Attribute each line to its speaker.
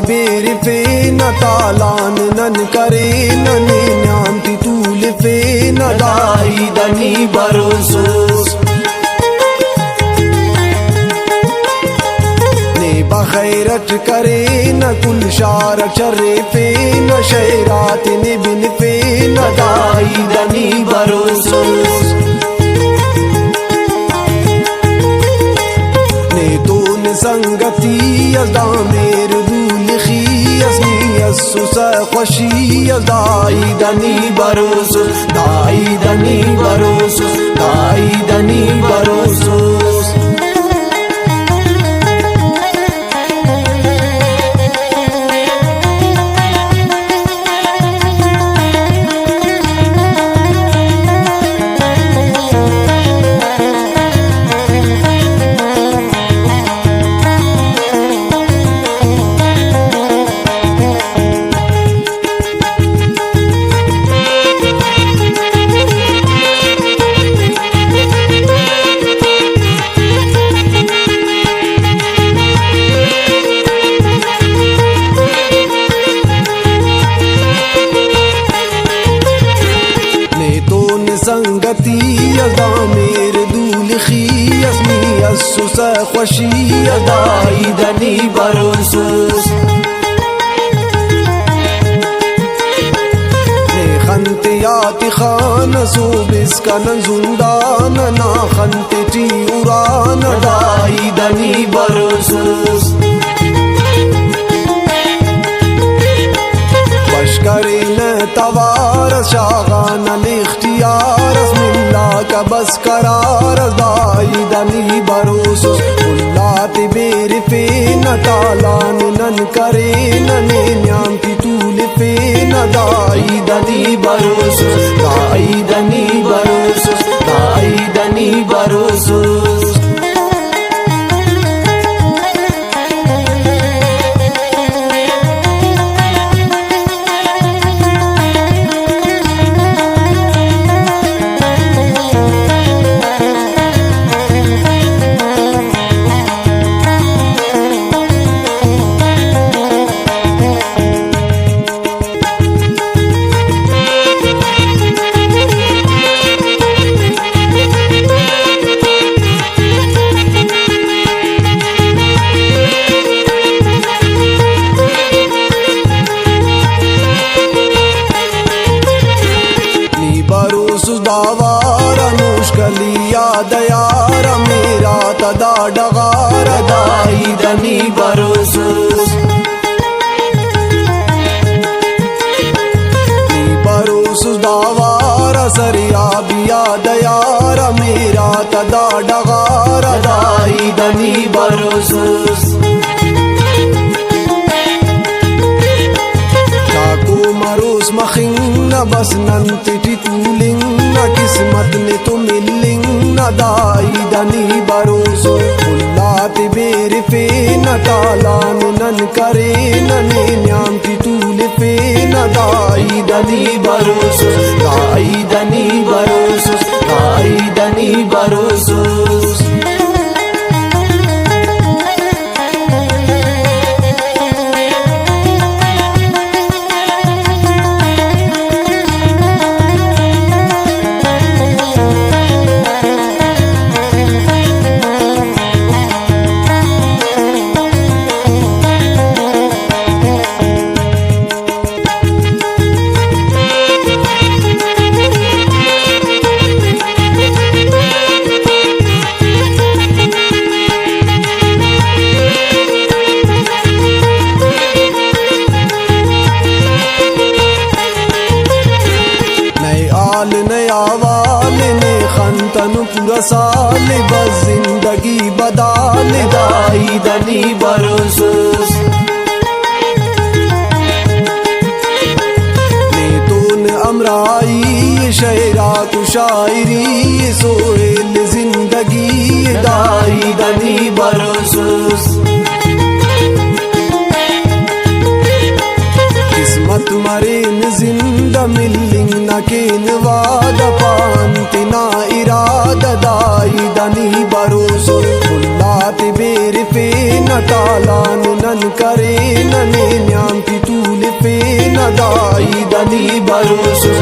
Speaker 1: बेर फे न तालान नन करे नने न्यामती तूल फे न दाई दनी बरोसोस ने बखैरत करे न कुल शार चरे फे न शैरात ने बिन फे न दाई दनी बरोसोस ने तोन संगती यदा मेर दूल खी सुसा खुशी दाई दनी बरोसोस दाई दनी बरोसोस दाई दनी बरोसोस संगती यदा मेर दूल खी असमी सुसा खुशी दाई दनी बरोसोस ने खंते याति खान सोबिस का नजुंदान ना खंते टी उरान दाई दनी बरोसोस बशकरे न तवार शागान लिख्तियार मिल्ला का बस करार दाई दनी बरोसोस उल्लात बेर फे न तालान नन करे नने न्याम की तूल फे न दाई दनी बरोसोस दाई दनी बरोसोस दाई दनी बरोसोस दयारा मेरा तदा डगार दाई दनी बरोसोस बरोसोस दावारा सरिया बिया दयारा मेरा तदा डगार दाई दनी बरोसोस चाको मरोस मखिंग बस नंती तूलिंग किस्मत ने तो मिलिंग दाई दनी बरोसोस उल्लात बेर फे न तालान नन करे नने न्याम की तूल फे न दाई दनी बरोसोस दाई दनी बरोसोस दाई दनी बरोसोस तनु पूरा साल बस जिंदगी बदाल दाई दनी बरोसोस ने तोन अमराई शहरा को शायरी सोहेल जिंदगी दाई दनी बरोसोस किस्मत मरेन जिंदा मिलिंग न केन वाद पांति ना इरादा दाई दनी बरोसोस उल्लात बेर फे न talaan nan karee nane nyaanti tuule fee na daa'ii danii baroosu.